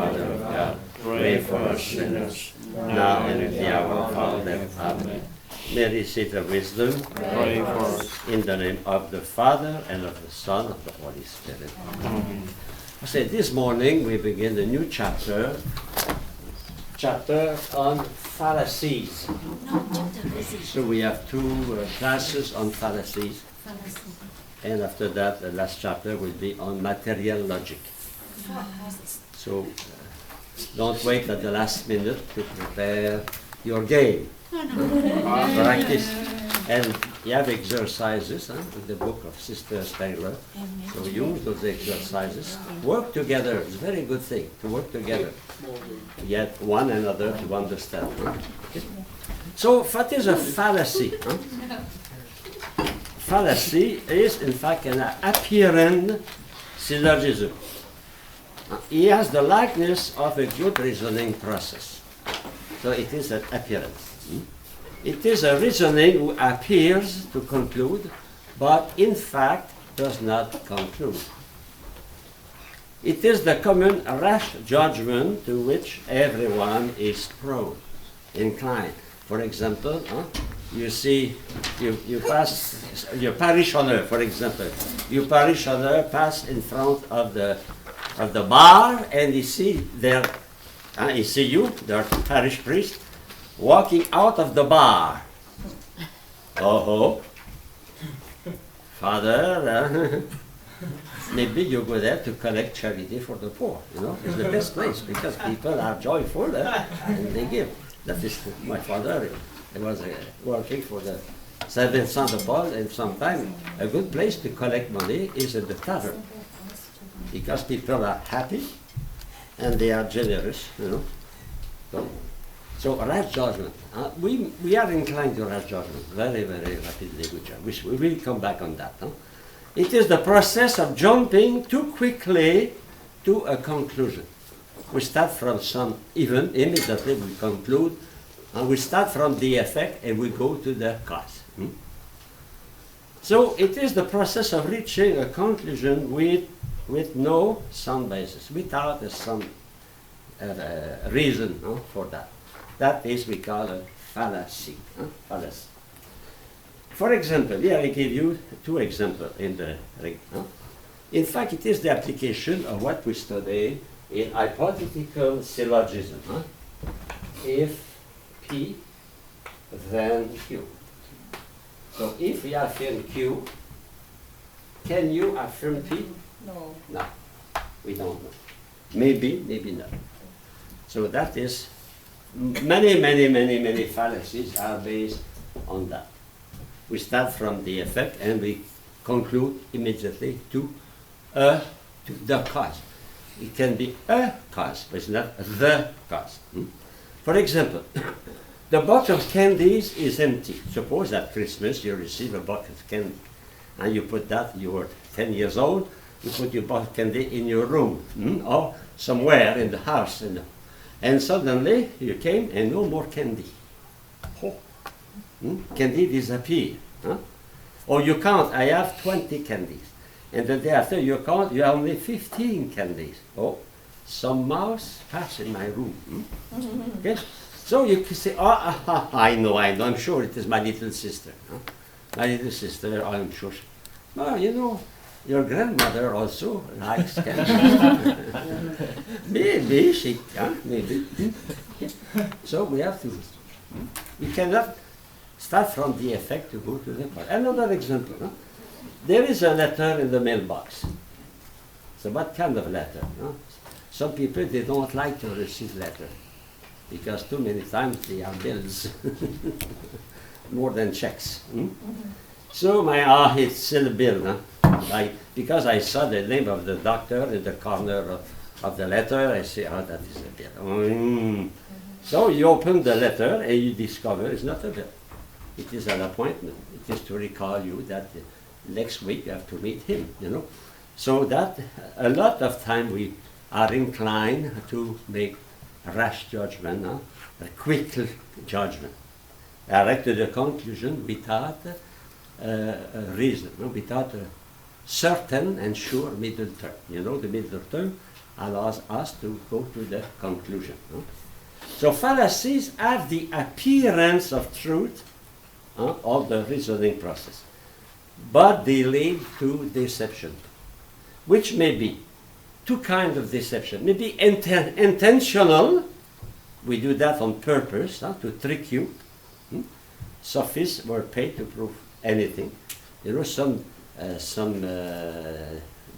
Mother of God, pray for us sinners, now and at the hour of our death. Amen. Mary, seat of wisdom, Pray for us. in the name of the Father, and of the Son, and of the Holy Spirit. Amen. I said this morning we begin a new chapter on Pharisees. So we have two classes on Pharisees, and after that the last chapter will be on material logic. So don't wait at the last minute to prepare your game. Practice. And you have exercises in the book of Sister Taylor. So use those exercises. Work together. It's a very good thing to work together. Yet one another to understand. Okay? So what is a fallacy? Fallacy is in fact an apparent syllogism. He has the likeness of a good reasoning process. So it is an appearance. It is a reasoning who appears to conclude, but in fact does not conclude. It is the common rash judgment to which everyone is prone, inclined. For example, you see, you pass your parishioner, for example. Your parishioner pass in front of the bar, and he see you, the parish priest, walking out of the bar. Oh, Father, maybe you go there to collect charity for the poor. You know, it's the best place because people are joyful and they give. That is my father. He was working for the Saint Vincent de Paul, and sometimes a good place to collect money is at the tavern because people are happy and they are generous. You know. So rash judgment. We are inclined to rash judgment very, very rapidly. We will come back on that. It is the process of jumping too quickly to a conclusion. We start from some event, immediately we conclude, and we start from the effect and we go to the cause. So it is the process of reaching a conclusion with no sound basis, without some reason for that. That is we call a fallacy. Fallacy. For example, here I give you two examples in the ring. In fact, it is the application of what we study in hypothetical syllogism. If P, then Q. So if we affirm Q, can you affirm P? No. No, we don't know. Maybe, maybe not. So that is many fallacies are based on that. We start from the effect and we conclude immediately to the cause. It can be a cause, but it's not the cause. For example, the box of candies is empty. Suppose at Christmas you receive a box of candy and you put that, you were 10 years old, you put your box of candy in your room or somewhere in the house. And suddenly you came and no more candy. Candy disappeared. Or you count, I have 20 candies. And the day after you count, you have only 15 candies. Oh, some mouse passed in my room. Okay? So you can say, I know, I'm sure it is my little sister. My little sister, I'm sure. Well, you know, your grandmother also likes candy. Maybe she can, maybe. So we have to, we cannot start from the effect to go to the cause. Another example, there is a letter in the mailbox. So what kind of letter? Some people, they don't like to receive letter because too many times they are bills, more than checks. So it's still a bill. Because I saw the name of the doctor in the corner of the letter, I say, that is a bill. So you open the letter and you discover it's not a bill. It is an appointment. It is to recall you that next week you have to meet him, you know. So that a lot of time we are inclined to make a rash judgment, a quick judgment, direct to the conclusion without a reason, without a certain and sure middle term. You know, the middle term allows us to go to the conclusion. So fallacies have the appearance of truth of the reasoning process, but they lead to deception, which may be two kinds of deception. Maybe intentional, we do that on purpose to trick you. Sophists were paid to prove anything. You know, some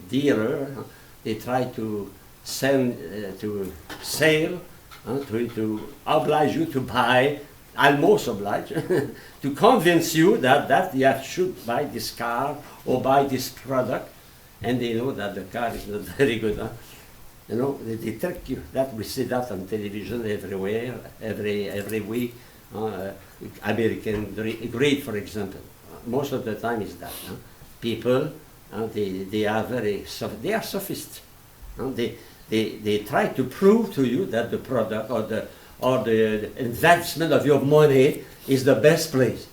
dealer, they try to sell, to oblige you to buy, almost oblige, to convince you that you should buy this car or buy this product, and they know that the car is not very good. You know, they trick you. That we see that on television everywhere, every week. American Greed, for example. Most of the time is that people, they are they are sophists. They try to prove to you that the product or the investment of your money is the best place,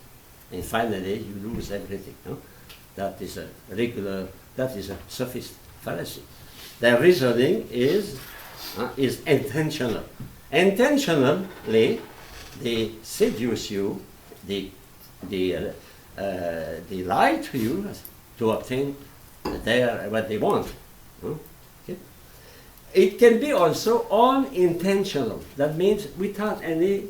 and finally you lose everything. That is a sophist fallacy. Their reasoning is intentional. Intentionally, they seduce you, they lie to you to obtain what they want. Okay? It can be also unintentional. That means without any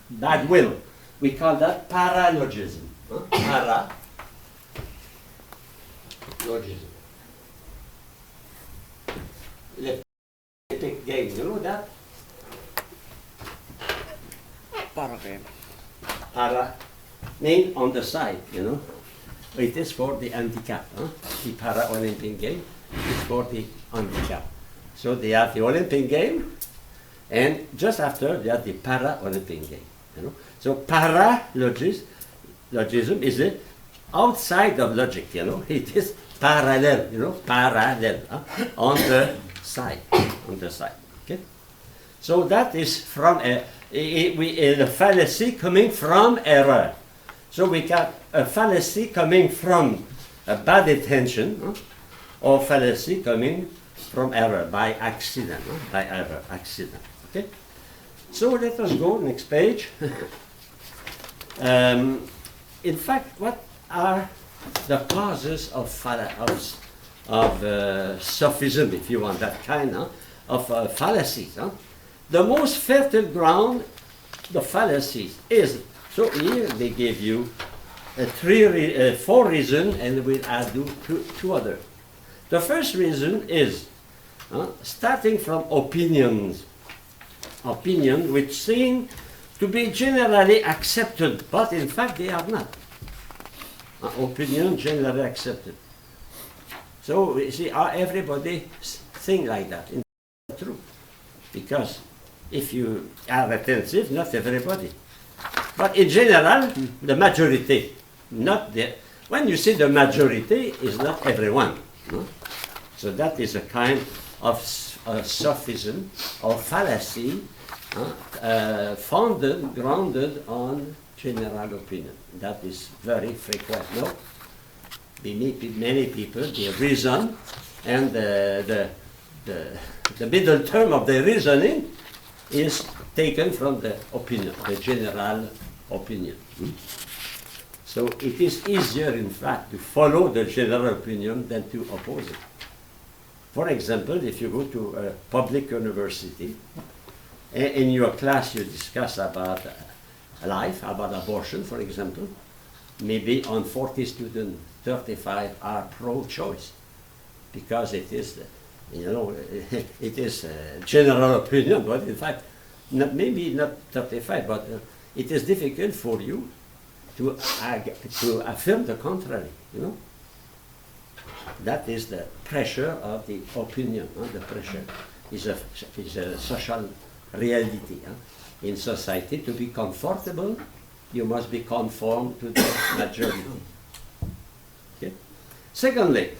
bad will. We call that paralogism. Paralogism. The Olympic Games, you know that? Para game. Para mean on the side, you know. It is for the handicap. The Para-Olympic game is for the handicap. So they have the Olympic game, and just after they have the Para-Olympic game. You know. So paralogism is the outside of logic, you know. It is parallel, you know, parallel on the side, Okay. So that is from a fallacy coming from error. So we got a fallacy coming from a bad intention, or fallacy coming from error by accident, accident. Okay. So let us go next page. In fact, what are the causes of sophism, if you want that kind of fallacies? The most fertile ground, the fallacies, is, so here they give you four reasons, and we'll add two others. The first reason is starting from opinions which seem to be generally accepted, but in fact they are not. Opinion generally accepted. So you see, everybody think like that. It's true, because if you are attentive, not everybody, but in general, the majority, not the. When you say the majority, is not everyone. No? So that is a kind of sophism or fallacy, grounded on general opinion. That is very frequent. No, many people they reason, and the middle term of the reasoning is taken from the opinion, the general opinion. So it is easier, in fact, to follow the general opinion than to oppose it. For example, if you go to a public university, in your class you discuss about life, about abortion, for example, maybe on 40 students, 35 are pro-choice, because it is, it is general opinion, but in fact, maybe not 35, but it is difficult for you to affirm the contrary, That is the pressure of the opinion. The pressure is a social reality. In society, to be comfortable, you must be conformed to the majority. Okay? Secondly,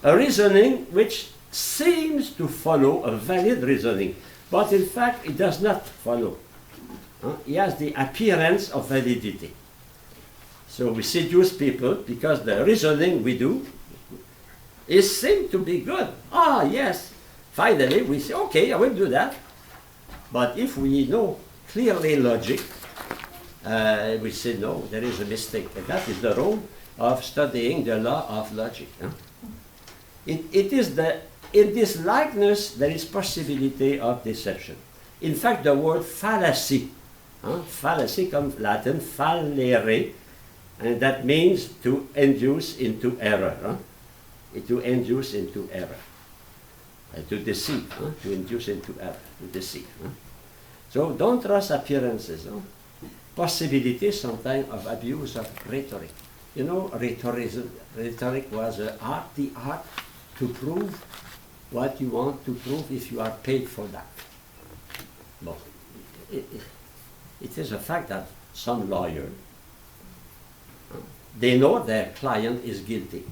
a reasoning which seems to follow a valid reasoning, but in fact it does not follow. It has the appearance of validity. So we seduce people because the reasoning we do seems to be good. Ah, yes, Finally, we say, okay, I will do that. But if we know clearly logic, we say, no, there is a mistake. And that is the role of studying the law of logic. Huh? It is in this likeness there is possibility of deception. In fact, the word fallacy, fallacy comes Latin fallere, and that means to induce into error. To induce into error. To deceive, to induce into error, to deceive. So don't trust appearances. Possibility sometimes of abuse of rhetoric. You know, rhetoric was the art to prove what you want to prove if you are paid for that. But it is a fact that some lawyer, they know their client is guilty.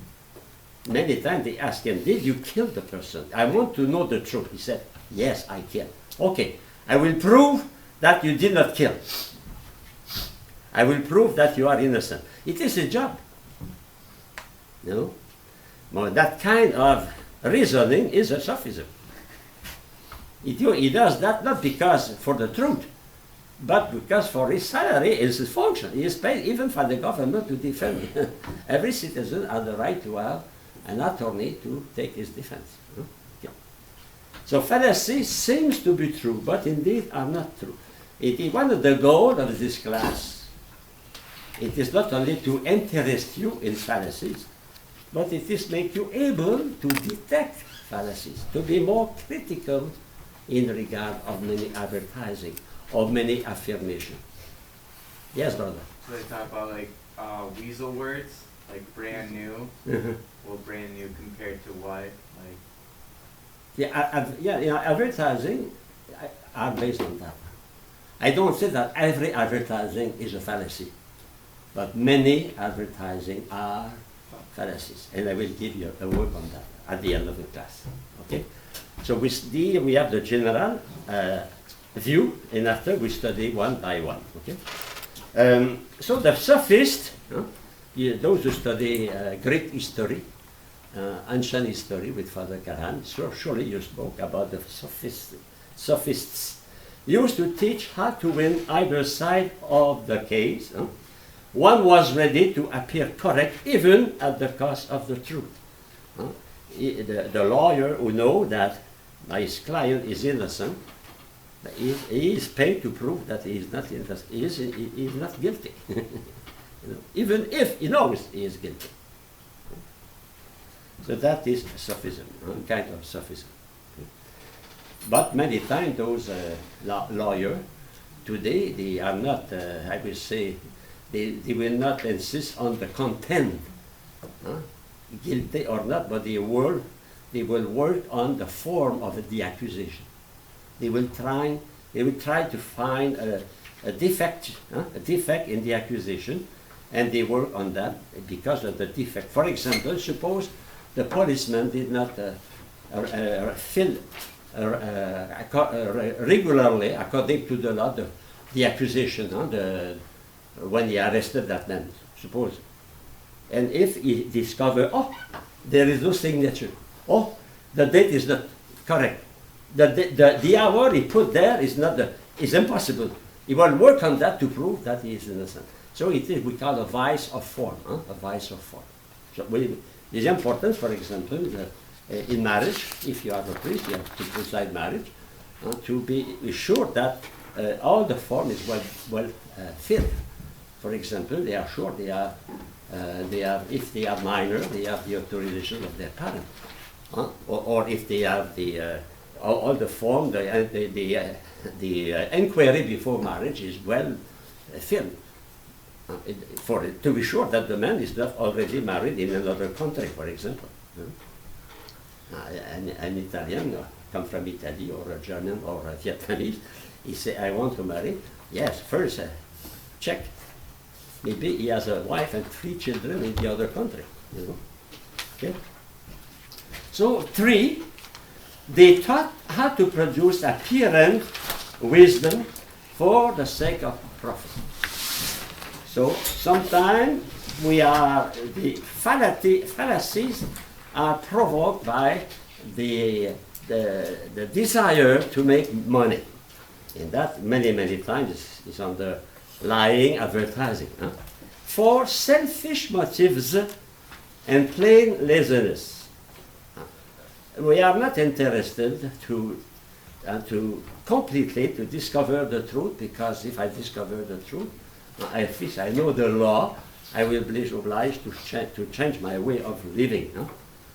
Many times they ask him, did you kill the person? I want to know the truth. He said, yes, I killed. Okay, I will prove that you did not kill. I will prove that you are innocent. It is a job. You know? But that kind of reasoning is a sophism. He does that not because for the truth, but because for his salary is his function. He is paid even for the government to defend him. Every citizen has the right to have an attorney to take his defense. Yeah. So fallacy seems to be true, but indeed are not true. It is one of the goals of this class. It is not only to interest you in fallacies, but it is make you able to detect fallacies, to be more critical in regard of many advertising, of many affirmation. Yes, brother. So they talk about like weasel words, like brand new. Well, brand new compared to what? Like Advertising are based on that. I don't say that every advertising is a fallacy, but many advertising are fallacies, and I will give you a word on that at the end of the class. Okay? So we have the general view, and after we study one by one. Okay? So the sophists, those who study Greek history, ancient history with Father Kahan, so surely you spoke about the sophists used to teach how to win either side of the case. One was ready to appear correct even at the cost of the truth. The lawyer who knows that his client is innocent, he is paid to prove that he is not innocent. He is not guilty, even if he knows he is guilty. So that is sophism, kind of sophism. But many times those lawyers today, they are not, I will say, they will not insist on the content, guilty or not, but they will work on the form of the accusation. They will try to find a defect in the accusation, and they work on that because of the defect. For example, suppose the policeman did not fill regularly, according to the law, the accusation, when he arrested that man, suppose. And if he discover, there is no signature, the date is not correct, the hour he put there is impossible. He will work on that to prove that he is innocent. So it is, we call a vice of form, a vice of form. So it is important, for example, in marriage, if you are a priest, you have to preside marriage, to be sure that all the form is well filled. For example, they are sure if they are minor, they have the authorization of their parent, or if they have all the form, the inquiry before marriage is well filled. To be sure that the man is not already married in another country, for example. An Italian come from Italy, or a German, or a Vietnamese, he say, I want to marry. Yes, first check. Maybe he has a wife and 3 children in the other country. Okay. So 3, they taught how to produce apparent wisdom for the sake of prophecy. So sometimes the fallacies are provoked by the the desire to make money. And that many times is underlying advertising. Huh? For selfish motives and plain laziness. We are not interested to completely to discover the truth, because if I discover the truth, at least I know the law, I will be obliged to change my way of living. Huh?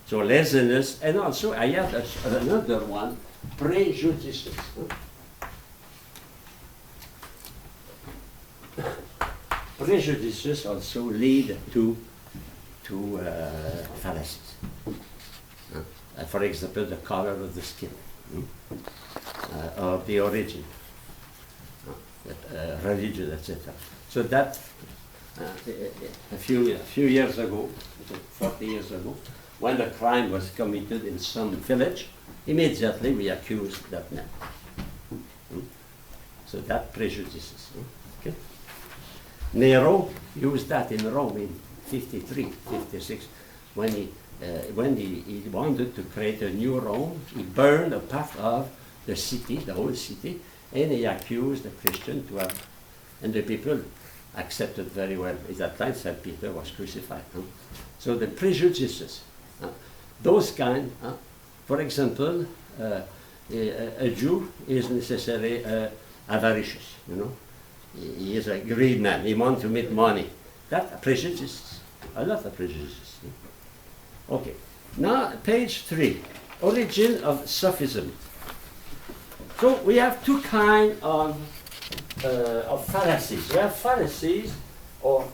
So laziness, and also I have another one, prejudices. Prejudices also lead to fallacies. For example, the color of the skin, or the origin, religion, etc. So that a few years ago, 40 years ago, when a crime was committed in some village, immediately we accused that man. So that prejudices. Okay? Nero used that in Rome in 53, 56, when he wanted to create a new Rome. He burned a part of the city, the whole city, and he accused the Christian to have, and the people accepted very well. At that time, St. Peter was crucified. So the prejudices, those kind, for example, a Jew is necessarily avaricious, you know. He is a greedy man. He wants to make money. That prejudices, a lot of prejudices. Okay. Now, page 3, origin of sophism. So we have two kinds of fallacies. We have fallacies or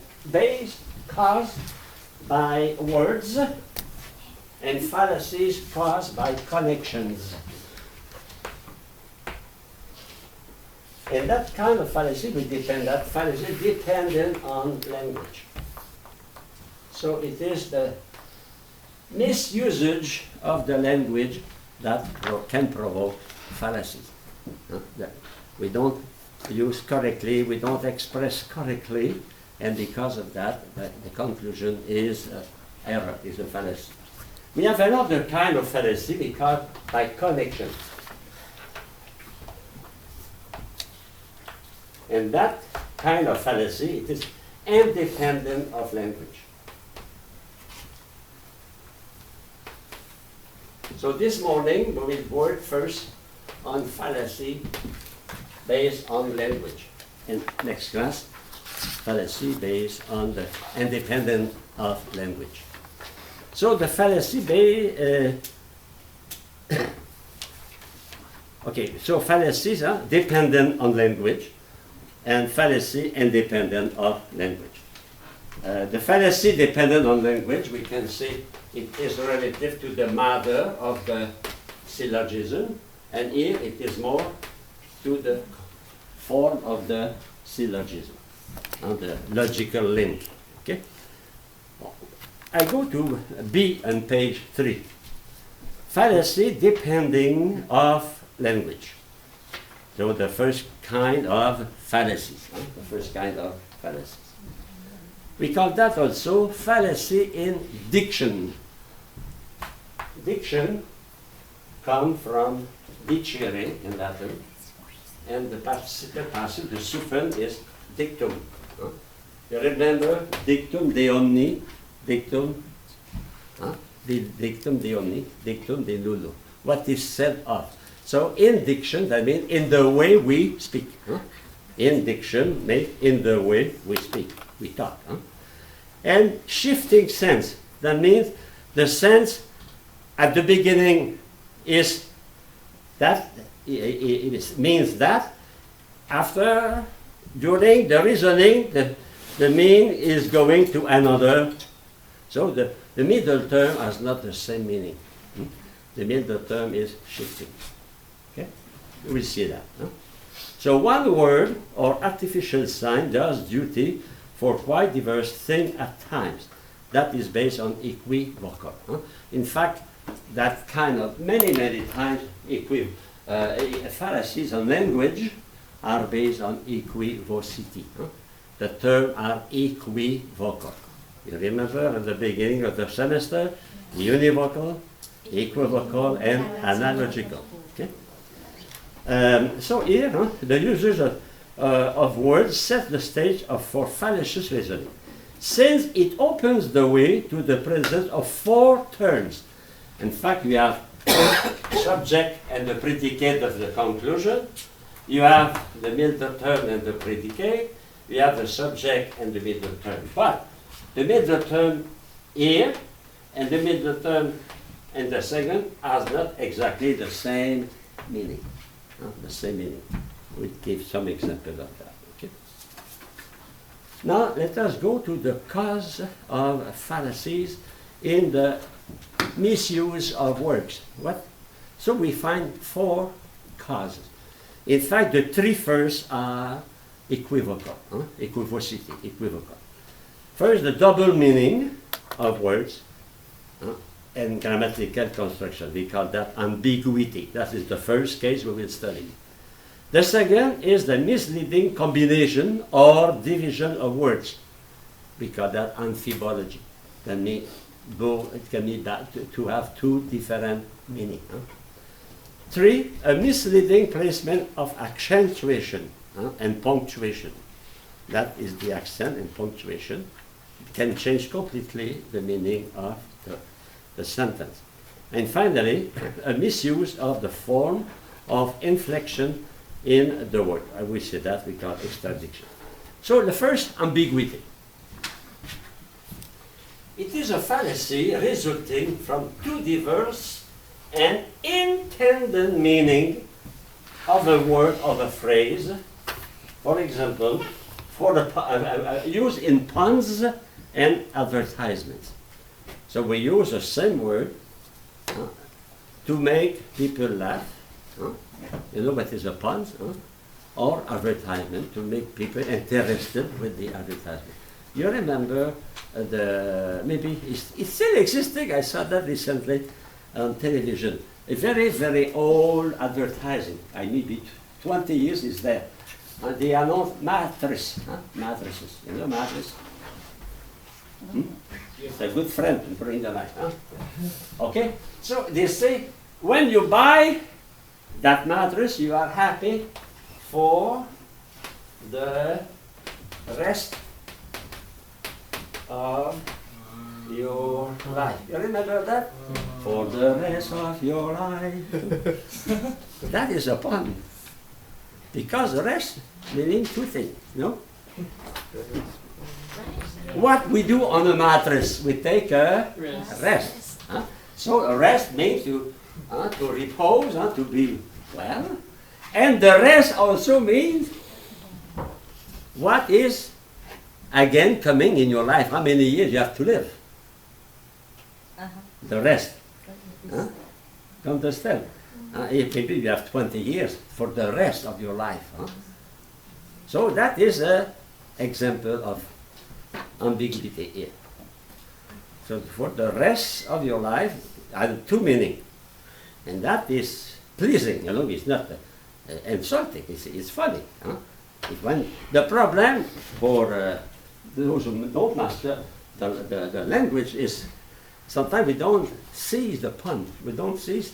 caused by words, and fallacies caused by connections. And that kind of fallacy fallacy dependent on language. So it is the misusage of the language that can provoke fallacies. That we don't use correctly, we don't express correctly, and because of that, the conclusion is error, is a fallacy. We have another kind of fallacy because by connection. And that kind of fallacy, it is independent of language. So this morning, we will work first on fallacy based on language. And next class, fallacy based on the independent of language. So the fallacy okay, so fallacies are dependent on language, and fallacy independent of language. The fallacy dependent on language, we can say it is relative to the matter of the syllogism, and here it is more to the form of the syllogism, on the logical link. Okay? I go to B on page 3. Fallacy depending of language. So the first kind of fallacies. The first kind of fallacies. We call that also fallacy in diction. Diction comes from dicere in Latin, and the participle passive, the suffix is dictum. You remember dictum de omni, dictum, dictum de omni, dictum de nullo. What is said of. So in diction, that means in the way we speak. In diction means in the way we speak, we talk. And shifting sense, that means the sense at the beginning is that, it means that, after, during the reasoning, the meaning is going to another. So the middle term has not the same meaning. The middle term is shifting. Okay? You will see that. So one word or artificial sign does duty for quite diverse things at times. That is based on equivocal. In fact, that kind of many times fallacies on language are based on equivocity. The terms are equivocal. You remember at the beginning of the semester, univocal, equivocal and analogical. Okay? So here, the usage of words set the stage for fallacious reasoning, since it opens the way to the presence of four terms. In fact, we have subject and the predicate of the conclusion. You have the middle term and the predicate. You have the subject and the middle term. But the middle term here and the middle term in the second has not exactly the same meaning. The same meaning. We'll give some examples of that. Okay? Now let us go to the cause of fallacies in the misuse of words. What? So we find four causes. In fact, the three first are equivocal, equivocity, equivocal. First, the double meaning of words and grammatical construction. We call that ambiguity. That is the first case we will study. The second is the misleading combination or division of words. We call that amphibology. It can be that to have two different meanings. Three, a misleading placement of accentuation and punctuation. That is the accent and punctuation. It can change completely the meaning of the sentence. And finally, a misuse of the form of inflection in the word. I will say that we call extradiction. So the first, ambiguity. It is a fallacy resulting from two diverse and intended meaning of a word or a phrase. For example, for the use in puns and advertisements. So we use the same word to make people laugh. You know what is a pun? Or advertisement to make people interested with the advertisement. You remember maybe it's still existing. I saw that recently on television. A very, very old advertising. I maybe 20 years is there. And they announce mattresses. You know mattress? It's a good friend to bring the light. Okay? So they say, when you buy that mattress, you are happy for the rest of your life. You remember that? For the rest of your life. That is a pun. Because the rest meaning two things, you know? What we do on a mattress, we take a rest. So a rest means to repose, to be well. And the rest also means what is again coming in your life. How many years you have to live? The rest. You understand? Maybe you have 20 years for the rest of your life. So that is an example of ambiguity here. So for the rest of your life, has two meanings. And that is pleasing, you know, it's not insulting, it's funny. The problem for those who don't master the language is sometimes we don't seize the pun, we don't seize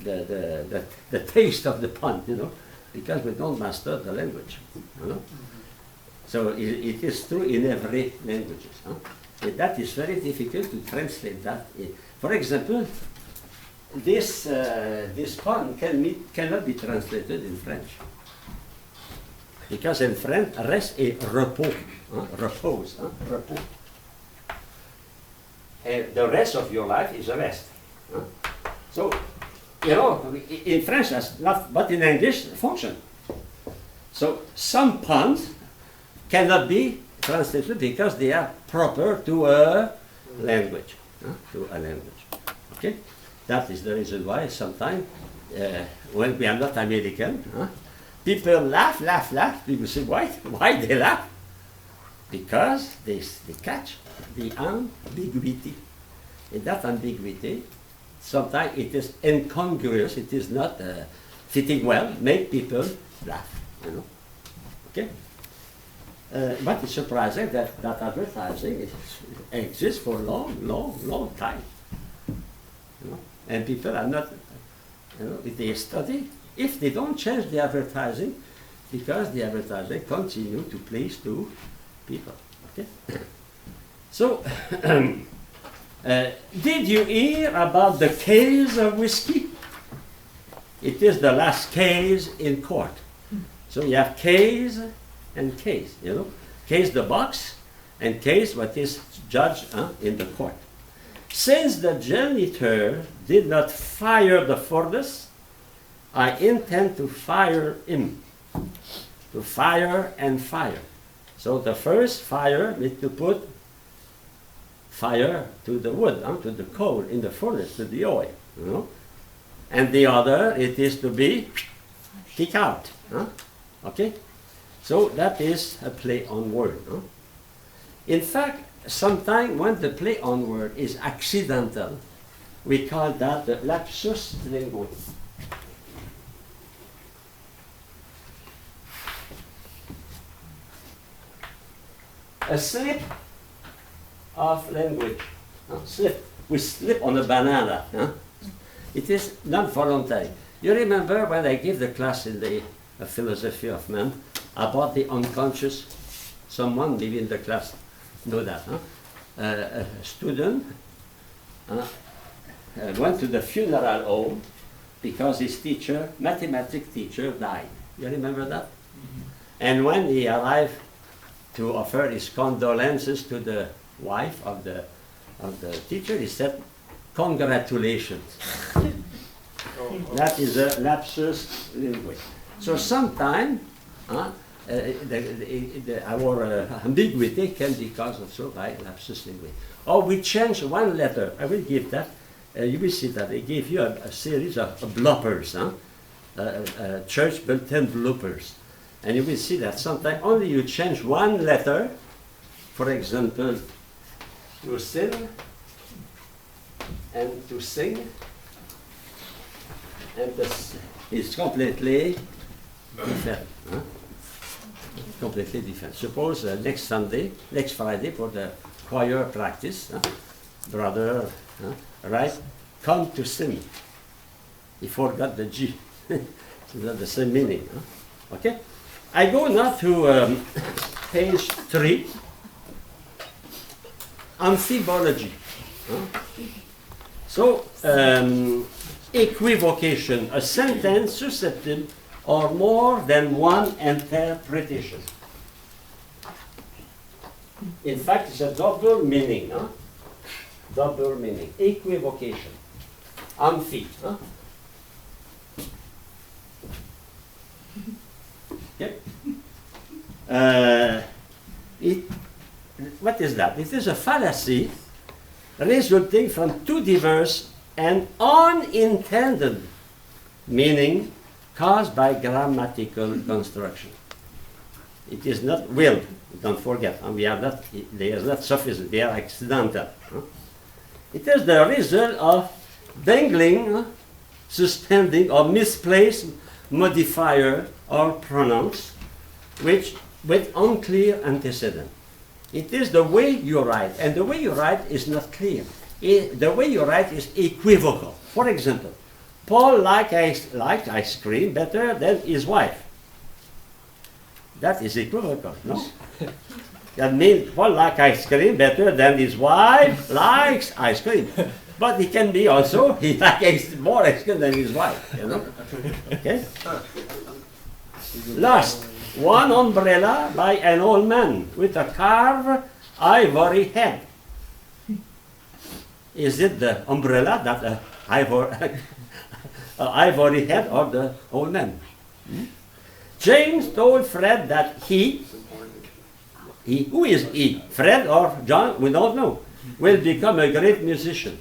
the taste of the pun, you know, because we don't master the language, you know. So it is true in every language. And that is very difficult to translate that. For example, this pun cannot be translated in French. Because in French, rest est repos, repose, repos. And the rest of your life is a rest. So, you know, in French that's not, but in English, function. So some puns cannot be translated because they are proper to a language. Okay? That is the reason why sometimes when we are not American, people laugh. People say, why they laugh? Because they catch the ambiguity. And that ambiguity, sometimes it is incongruous, it is not fitting well, make people laugh, you know. Okay? But it's surprising that advertising exists for a long time. You know? And people are not, if they study, if they don't change the advertising, because the advertising continue to please to people. Okay. So, did you hear about the case of whiskey? It is the last case in court. So you have case and case, Case the box and case what is judged in the court. Since the janitor did not fire the furnace, I intend to fire him. To fire and fire. So the first fire is to put fire to the wood, to the coal in the furnace, to the oil, And the other, it is to be kicked out. Okay? So that is a play on word. In fact, sometimes when the play on word is accidental, we call that the lapsus linguae. A slip of language. Slip. We slip on a banana. It is not voluntary. You remember when I gave the class in the philosophy of man about the unconscious? Someone maybe in the class know that. A student went to the funeral home because his teacher, mathematics teacher, died. You remember that? Mm-hmm. And when he arrived to offer his condolences to the wife of the teacher, he said, "Congratulations." That is a lapsus linguae. So sometimes our ambiguity can be caused also by lapsus linguae. Or we change one letter. I will give that. You will see that I gave you a series of bloopers, church bulletin bloopers. And you will see that sometimes only you change one letter, for example, to sin and to sing, and this is completely different. Completely different. Suppose next Friday for the choir practice, brother, right? Come to sing. He forgot the G. It's not the same meaning. Okay? I go now to page 3. Amphibology. So, equivocation, a sentence susceptible or more than one interpretation. In fact, it's a double meaning. Double meaning. Equivocation. Amphi. Okay. What is that? It is a fallacy resulting from two diverse and unintended meaning caused by grammatical construction. It is not willed, don't forget, and we are not, they are not sufficient, they are accidental. It is the result of dangling, suspending, or misplaced modifier or pronouns with unclear antecedent. It is the way you write, and the way you write is not clear. The way you write is equivocal. For example, Paul liked ice cream better than his wife. That is equivocal, no? That means Paul likes ice cream better than his wife likes ice cream. But it can be also he likes more ice cream than his wife, Okay? Last, one umbrella by an old man with a carved ivory head. Is it the umbrella that ivory head or the old man? James told Fred that he, who is he? Fred or John? We don't know. Will become a great musician.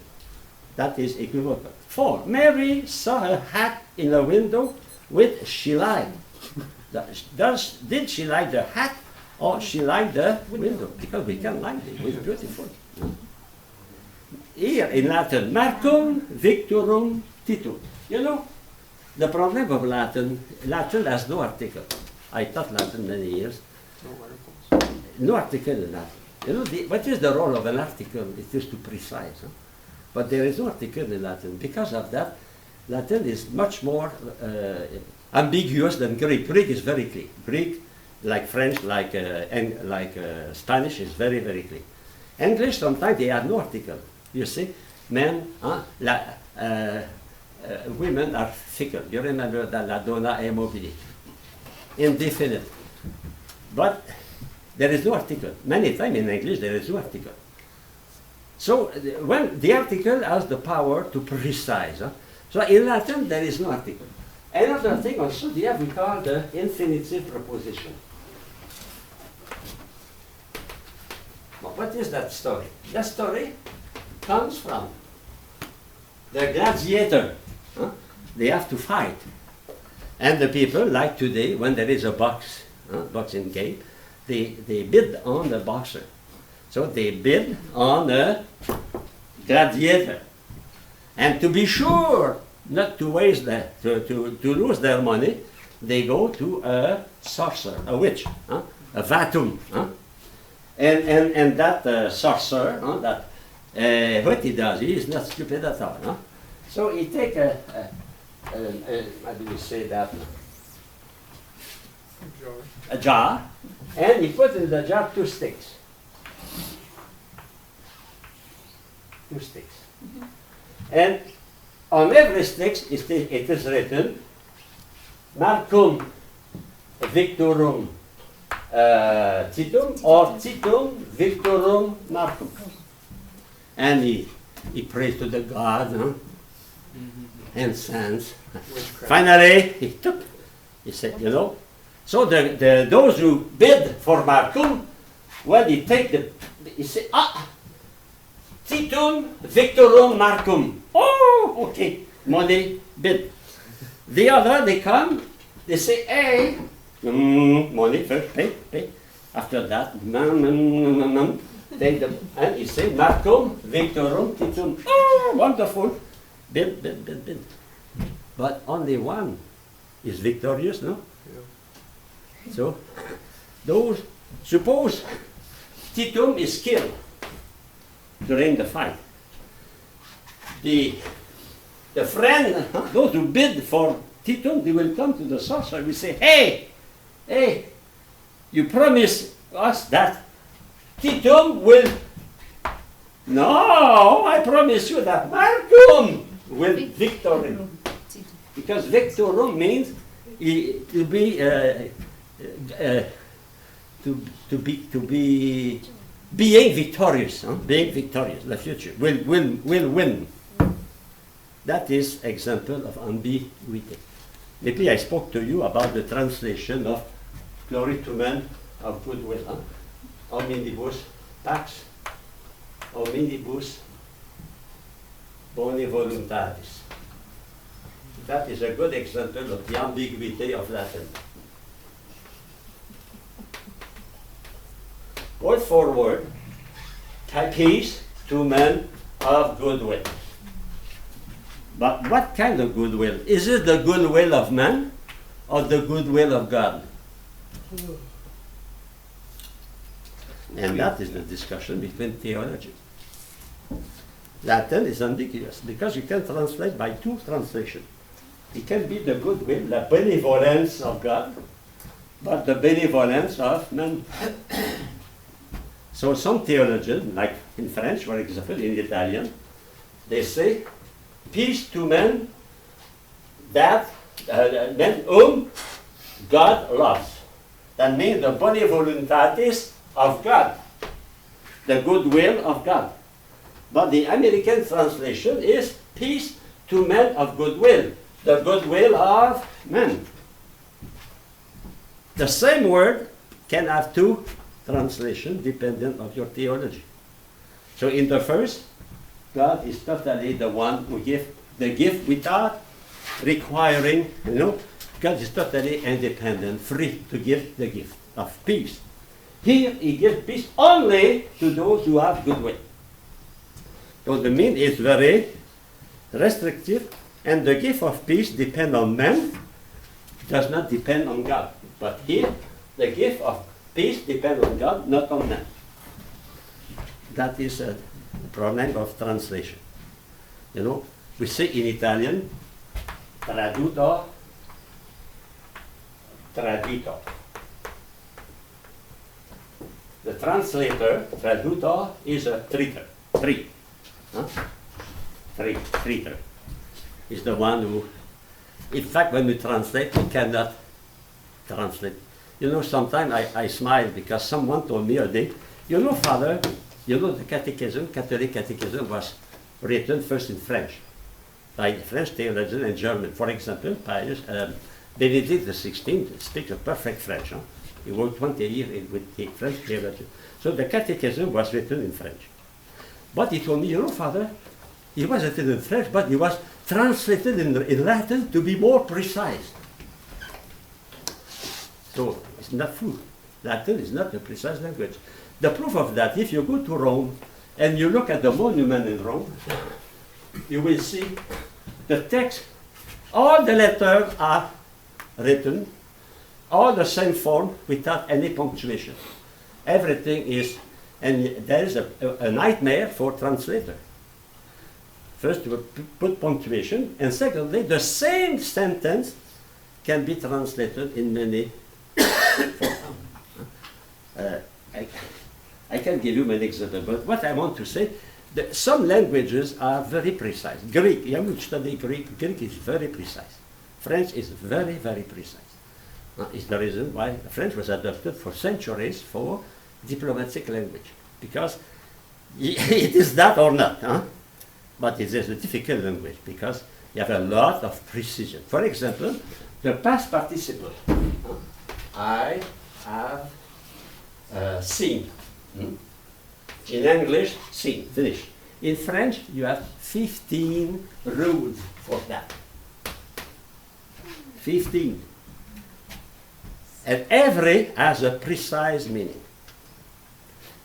That is equivocal. 4. Mary saw a hat in a window which she liked. Did she like the hat or she liked the window? Because we can like it. It's beautiful. Here in Latin, Marcum Victorum Titum. The problem of Latin has no article. I taught Latin many years. No article in Latin. What is the role of an article? It is to precise. but there is no article in Latin. Because of that, Latin is much more ambiguous than Greek. Greek is very clear. Greek, like French, like Spanish, is very, very clear. English, sometimes they have no article. You see, men, women are fickle. You remember that la donna è mobile, indefinite. But there is no article. Many times in English there is no article. So when the article has the power to precise. So in Latin there is no article. Another thing also, we call the infinitive preposition. Well, what is that story? That story comes from the gladiator. They have to fight. And the people, like today, when there is a boxing game, they bid on the boxer. So they bid on a gladiator. And to be sure not to waste to lose their money, they go to a sorcerer, a witch, a vatum. And that sorcerer, what he does, he is not stupid at all. So he take how do you say that? A jar, and he put in the jar 2 sticks. 2 sticks. And on every stick it is written, Marcum Victorum Titum, or Titum Victorum Marcum. And he prays to the God, and sends. Finally, he said, so those who bid for Marcum, when he take he say, Titum Victorum Marcum. Oh, okay, money bid. The other, they come, they say, hey, money first, pay. After that, and he say, Marcum Victorum Titum. Oh, wonderful. Bid. But only one is victorious, no? Yeah. So, suppose Titum is killed during the fight. The friend, those who bid for Titum, they will come to the sorcerer and will say, hey, you promise us that Titum will... No, I promise you that Marcum will victory. Because victorum means to be being victorious. Being victorious, the future will win. That is example of ambiguity. Maybe I spoke to you about the translation of glory to men of goodwill. Omnibus pax, omnibus boni voluntatis. That is a good example of the ambiguity of Latin. Word for word, peace to men of goodwill. But what kind of goodwill? Is it the goodwill of man or the goodwill of God? And that is the discussion between theologians. Latin is ambiguous because you can translate by 2 translations. It can be the goodwill, the benevolence of God, but the benevolence of man. So some theologians, like in French, for example, in Italian, they say, peace to men that men whom God loves. That means the boni voluntatis of God, the goodwill of God. But the American translation is peace to men of goodwill, the goodwill of men. The same word can have 2 translations depending on your theology. So in the first, God is totally the one who gives the gift without requiring, God is totally independent, free to give the gift of peace. Here, he gives peace only to those who have goodwill. So the mean is very restrictive, and the gift of peace depends on man, does not depend on God. But here, the gift of peace depends on God, not on man. That is a problem of translation. You know, we say in Italian, tradutor, traditor. The translator, tradutor, is a treater. Huh? Treater. Is the one who, in fact, when we translate, we cannot translate. You know, sometimes I smile because someone told me a day, you know, Father, you know, the catechism, Catholic catechism was written first in French, by French theologian and German. For example, Benedict XVI speaks a perfect French. Huh? He worked 20 years with the French theologian. So the catechism was written in French. But he told me, you know, Father, he was written in French, but he was translated in Latin to be more precise. So it's not true. Latin is not a precise language. The proof of that, if you go to Rome and you look at the monument in Rome, you will see the text, all the letters are written, all the same form without any punctuation. Everything is, and there is a nightmare for translator. First, you put punctuation, and secondly, the same sentence can be translated in many forms. I can give you many examples, but what I want to say, that some languages are very precise. Greek, you study Greek, Greek is very precise. French is very, very precise. It's the reason why French was adopted for centuries for diplomatic language, because it is that or not, huh? But it is a difficult language because you have a lot of precision. For example, the past participle, I have seen. In English, seen, finish. In French, you have 15 rules for that. 15. And every has a precise meaning.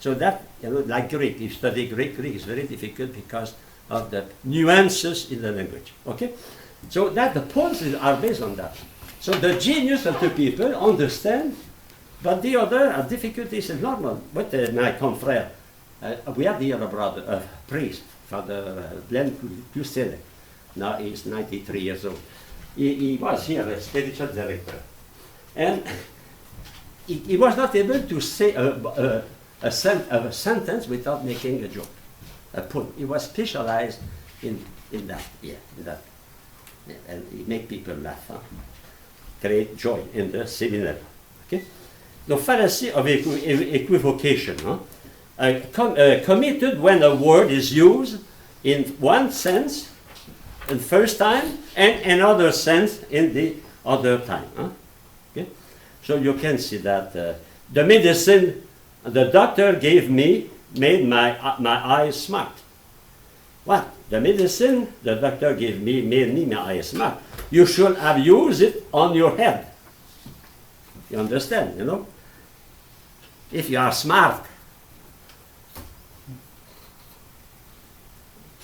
So that, you know, like Greek, if you study Greek, Greek is very difficult because of the nuances in the language. Okay? So that the poems are based on that. So the genius of the people understand, but the other difficulties is normal. But my confrère, we have here a brother, a priest, Father Glenn Pusele. Now he's 93 years old. He was here as spiritual director. And he was not able to say a sentence without making a joke, a pun. He was specialized in that, in that. And he made people laugh, huh? Create joy in the seminary. Okay? The fallacy of equivocation, huh? Committed when a word is used in one sense the first time and another sense in the other time. Huh? Okay? So you can see that the medicine the doctor gave me made my eyes smart. What? The medicine the doctor gave me made me my eyes smart. You should have used it on your head. You understand, you know? If you are smart,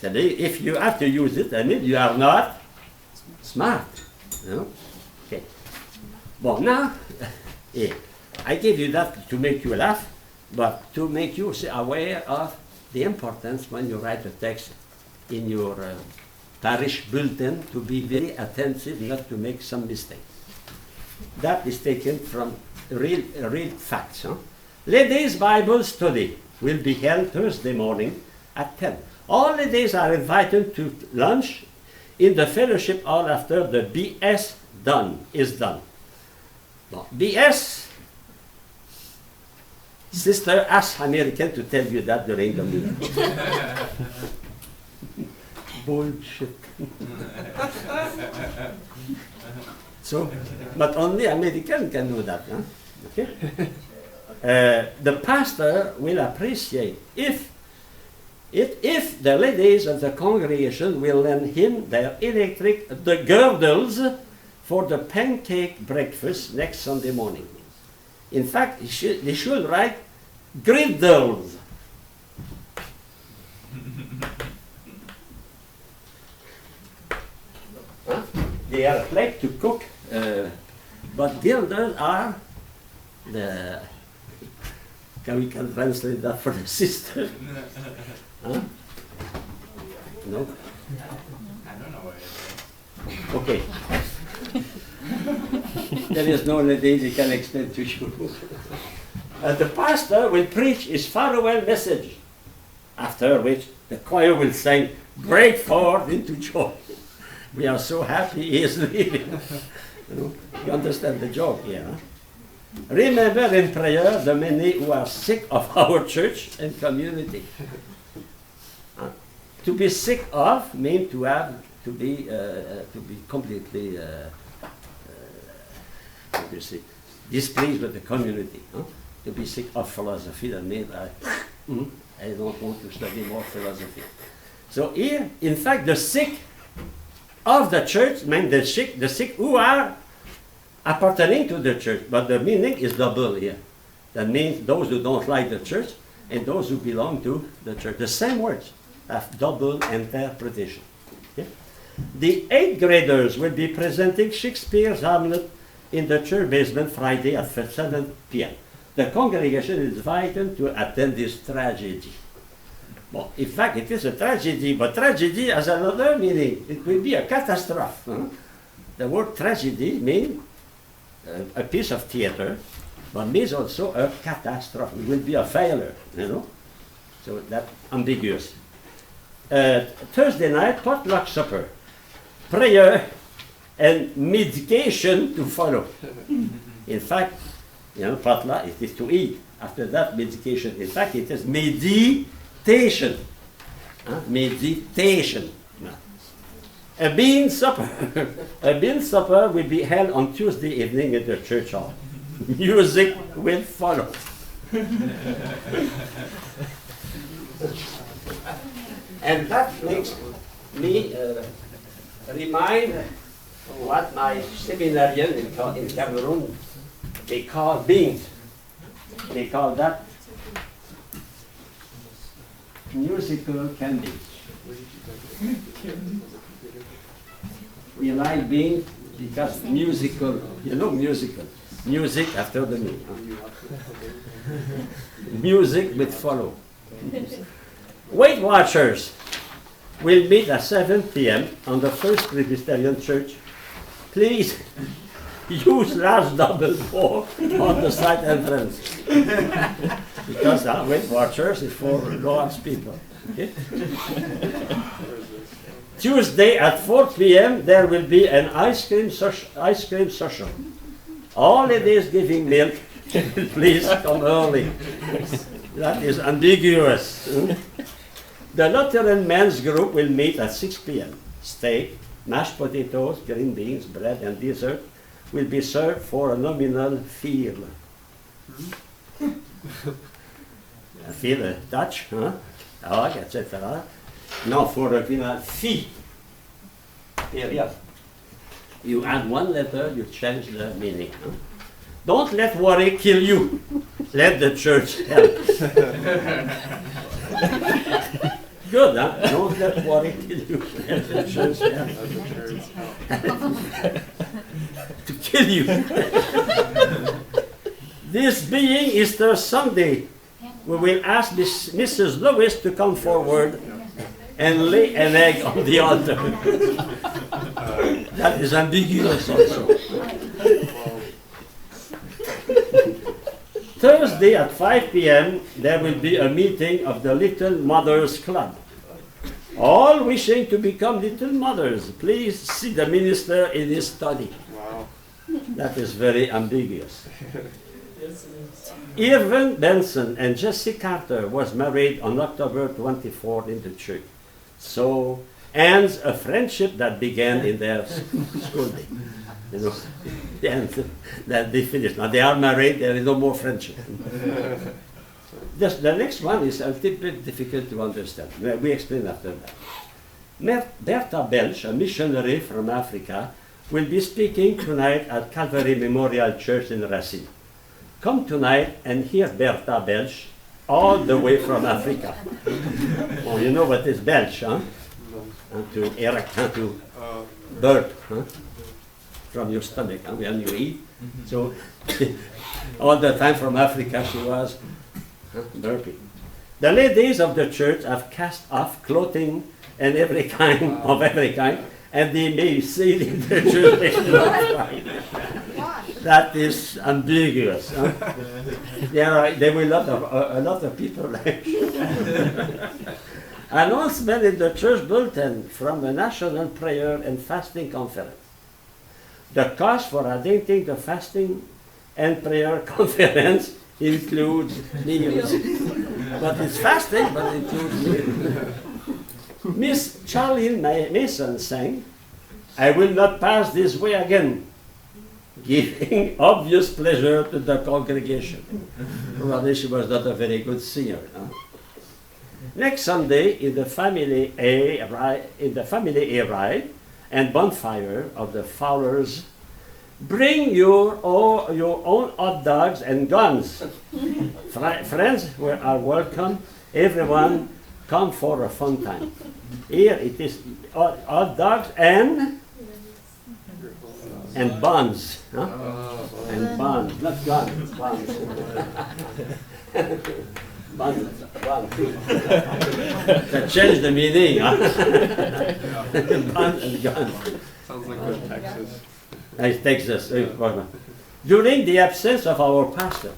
if you have to use it, I mean you are not smart. You know? Okay. Well, now, I give you that to make you laugh, but to make you aware of the importance when you write a text in your parish bulletin to be very attentive not to make some mistakes. That is taken from real facts. Huh? Ladies' Bible study will be held Thursday morning at 10. All ladies are invited to lunch in the fellowship hall after the BS is done. No, BS, sister, ask American to tell you that during the meeting. Bullshit. So, but only American can do that. Huh? Okay? The pastor will appreciate if the ladies of the congregation will lend him their the girdles for the pancake breakfast next Sunday morning. In fact, they should write griddles. Huh? They are like to cook, but girdles are the. We can translate that for the sister. Huh? No. I don't know what it is. Okay. There is no lady he can explain to you. The pastor will preach his farewell message, after which the choir will sing, "Break forth into joy." We are so happy he is leaving. You understand the joke here, huh? Remember in prayer the many who are sick of our church and community. To be sick of means to be completely displeased with the community. Huh? To be sick of philosophy, that means I don't want to study more philosophy. So here, in fact, the sick of the church means the sick who are appertaining to the church, but the meaning is double here. That means those who don't like the church and those who belong to the church. The same words have double interpretation. Okay? The 8th graders will be presenting Shakespeare's Hamlet in the church basement Friday at 7 p.m. The congregation is invited to attend this tragedy. Well, in fact, it is a tragedy, but tragedy has another meaning. It will be a catastrophe. Huh? The word tragedy means a piece of theater, but means also a catastrophe. It will be a failure, you know. So that's ambiguous. Thursday night, potluck supper, prayer, and medication to follow. In fact, you know, potluck, it is to eat. After that, medication. In fact, it is meditation. Meditation. A bean supper. A bean supper will be held on Tuesday evening in the church hall. Music will follow. And that makes me remind what my seminarian in Cameroon, they call beans. They call that musical candy. We like beans because musical, you know, musical. Music after the meal. Music will follow. Weight Watchers will meet at 7 p.m. on the First Presbyterian Church. Please use large double door on the side entrance. Because Weight Watchers is for God's people. Okay? Tuesday at 4 p.m. there will be an ice cream social. All ladies giving milk, please come early. That is ambiguous. The Lutheran men's group will meet at 6 p.m. Steak, mashed potatoes, green beans, bread, and dessert will be served for a nominal fee. Feel Dutch, huh? Etc. No, for a nominal fee. Period. You add one letter, you change the meaning. Huh? Don't let worry kill you. Let the church help. Good, huh? Don't let worry kill you. Let the church help. To kill you. This being Easter Sunday, we will ask Mrs. Lewis to come forward and lay an egg on the altar. That is ambiguous also. Thursday at 5 p.m. there will be a meeting of the Little Mothers Club. All wishing to become little mothers, please see the minister in his study. Wow. That is very ambiguous. Irvin Benson and Jessie Carter was married on October 24th in the church. So ends a friendship that began in their school day. You know, and that they finished. Now they are married, there is no more friendship. The next one is a little bit difficult to understand. We explain after that. Bertha Belch, a missionary from Africa, will be speaking tonight at Calvary Memorial Church in Racine. Come tonight and hear Bertha Belch all the way from Africa. Oh, you know what is Belch, huh? And to erect, to birth, huh? From your stomach, huh? When you eat. So all the time from Africa she was burping. The ladies of the church have cast off clothing and every kind of every kind, and they may sit in the church. That is ambiguous. Huh? There were a lot of people. Announcement in the church bulletin from the National Prayer and Fasting Conference. The cost for attending the fasting and prayer conference includes meals. But it's fasting, but it includes meals. Miss Charlene Mason sang, "I will not pass this way again," giving obvious pleasure to the congregation. Probably she was not a very good singer. Huh? Next Sunday, in the family A ride and bonfire of the Fowlers, bring your own hot dogs and guns. Friends are welcome. Everyone come for a fun time. Here it is hot dogs and buns. Huh? And buns, not guns, buns. Buns. That changed the meaning. Huh? Buns and guns. Sounds like in Texas. Nice Texas. During the absence of our pastor,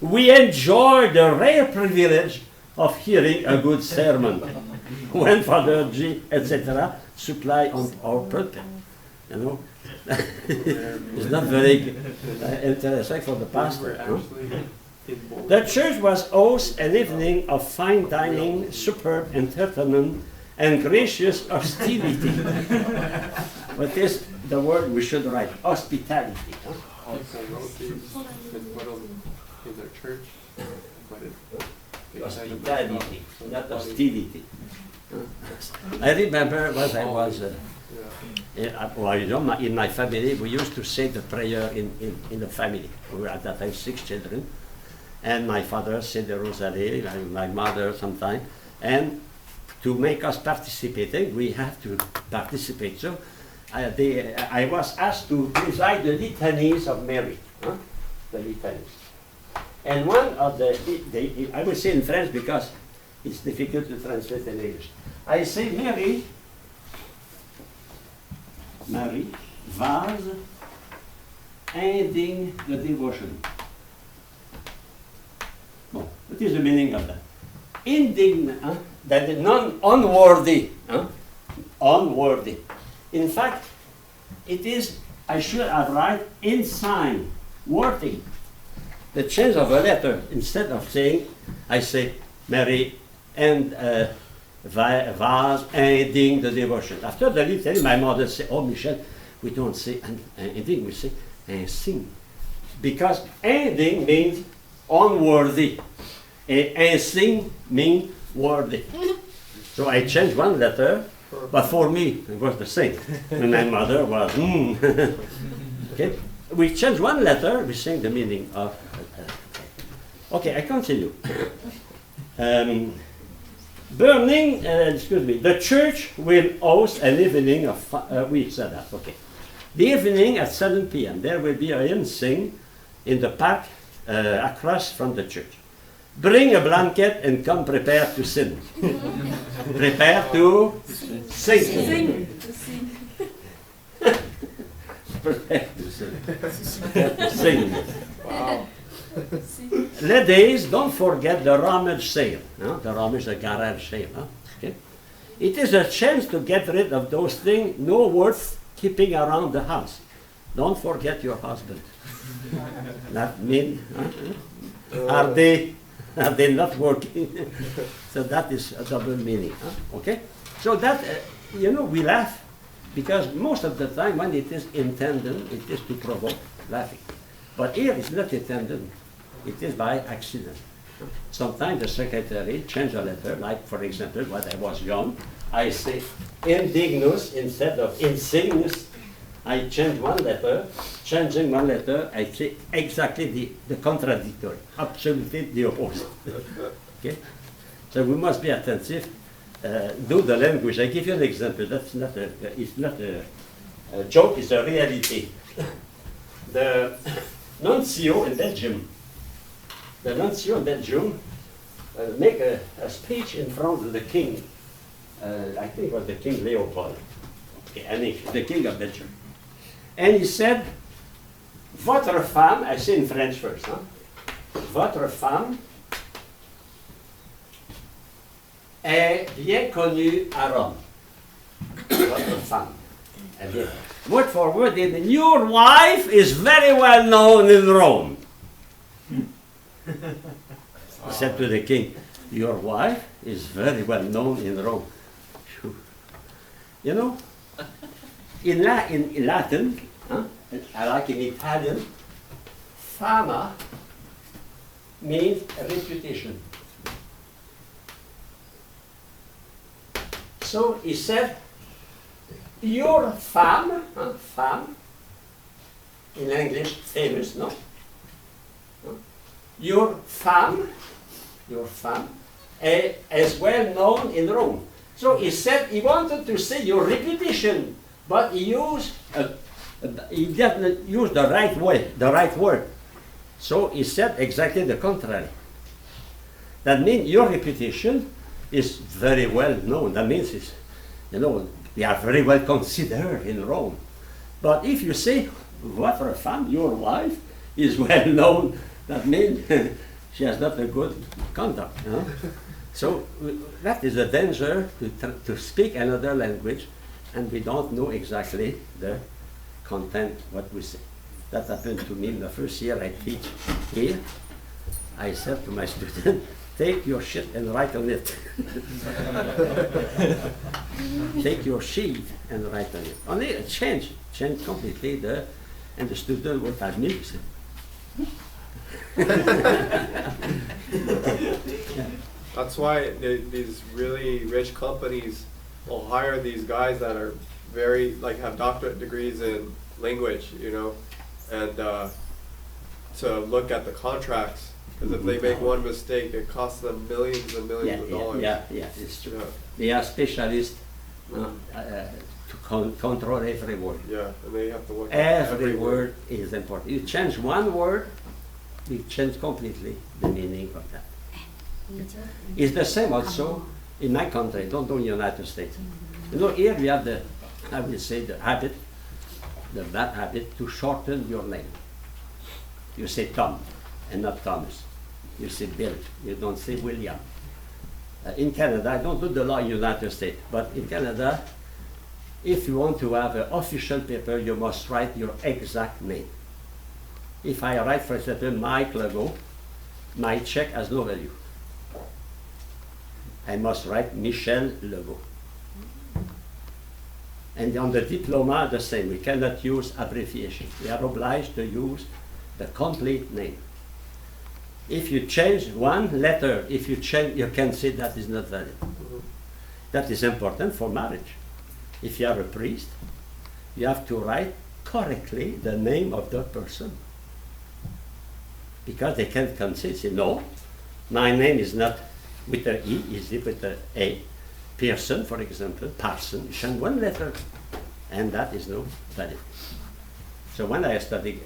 we enjoy the rare privilege of hearing a good sermon when Father G, etc., supply on our pulpit. You know, it's not very interesting for the pastor. Huh? The church was host an evening of fine dining, superb entertainment, and gracious hostility. What is the word we should write? Hospitality. Huh? Also wrote these in their church, but Hospitality, not hostility. I remember when I was, in my family, we used to say the prayer in the family. We were at that time 6 children. And my father said the rosary, and my mother sometime. And to make us participating, we have to participate. So I was asked to recite the litanies of Mary, huh? The litanies. And one of I will say in French because it's difficult to translate in English. I say Mary, vase indigne de devotion. Well, what is the meaning of that? Indigne, huh? That is unworthy. Huh? Unworthy. In fact, it is, I should have write insign, worthy. The change of a letter, instead of saying, I say Mary and vase indigne de devotion. After the litany, my mother said, "Oh, Michel, we don't say indigne, we say insigne." Because indigne means unworthy, and insigne means worthy. So I changed one letter, but for me it was the same. And my mother was, Okay, we changed one letter, we change the meaning of. Okay, I continue. The church will host an evening of, we said that, okay. The evening at 7 p.m. There will be a hymn sing in the park across from the church. Bring a blanket and come prepared to sing. Prepare to sing. Prepare to sing. Sing. Wow. Ladies, don't forget the rummage sale. Huh? The rummage, the garage sale. Huh? Okay? It is a chance to get rid of those things no worth keeping around the house. Don't forget your husband. That mean, are they not working? So that is a double meaning. Huh? Okay? So that, we laugh because most of the time when it is intended, it is to provoke laughing. But here it's not intended. It is by accident. Sometimes the secretary changes a letter, like for example, when I was young, I say indignus instead of insignus. I change one letter, changing one letter, I say exactly the contradictory, absolutely the opposite. Okay? So we must be attentive. Do the language. I give you an example. That's not it's not a joke, it's a reality. The nuncio in Belgium make a speech in front of the king. I think it was the King Leopold, the king of Belgium. And he said, votre femme, I say in French first, huh? Votre femme est bien connue à Rome. Votre femme. est bien. Word for word, your wife is very well known in Rome. He said to the king, your wife is very well known in Rome. Phew. You know, in Latin, like in Italian, fama means reputation. So he said, your femme, femme, in English, famous, no? Your femme is well known in Rome. So he said he wanted to say your reputation, but he didn't use the right way, the right word. So he said exactly the contrary. That means your reputation is very well known. That means it's, we are very well considered in Rome. But if you say, votre femme, your wife, is well known, that means she has not a good conduct. So that is a danger to speak another language and we don't know exactly the content, what we say. That happened to me in the first year I teach here. I said to my student, take your shit and write on it. Take your sheet and write on it. Only change completely and the student would admit it. That's why these really rich companies will hire these guys that are very, have doctorate degrees in language, and to look at the contracts. Because if they make one mistake, it costs them millions and millions of dollars. Yeah, it's true. They are specialists to control every word. Yeah, and they have to look at every word is important. You change one word, you change completely the meaning of that. It's the same also in my country, don't do in the United States. Here we have the habit, the bad habit to shorten your name. You say Tom and not Thomas. You say Bill, you don't say William. In Canada, I don't do the law in the United States, but in Canada, if you want to have an official paper, you must write your exact name. If I write, for example, Mike Legault, my check has no value. I must write Michel Legault. And on the diploma, the same. We cannot use abbreviation. We are obliged to use the complete name. If you change one letter, you can say that is not valid. That is important for marriage. If you are a priest, you have to write correctly the name of that person. Because they can't say, no, my name is not with an E, is it with an A. Pearson, for example, Parson, change one letter, and that is no valid. So when I study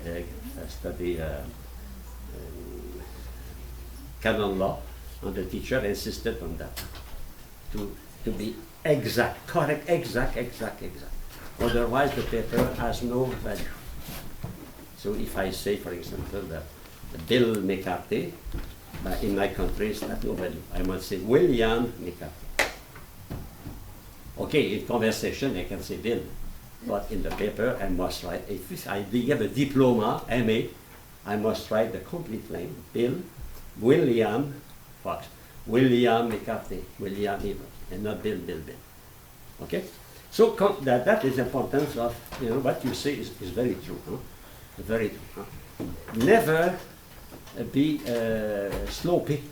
canon law, and the teacher insisted on that, to be exact, correct, exact. Otherwise the paper has no value. So if I say, for example, that Bill McCarthy, in my country it's not no value. I must say William McCarthy. Okay, in conversation I can say Bill, but in the paper I must write, if I give a diploma, MA, I must write the complete name, Bill, William Fox, William McCarthy, William Evans, and not Bill. Okay? So that is importance of, what you say is very true. Very true. Never be sloppy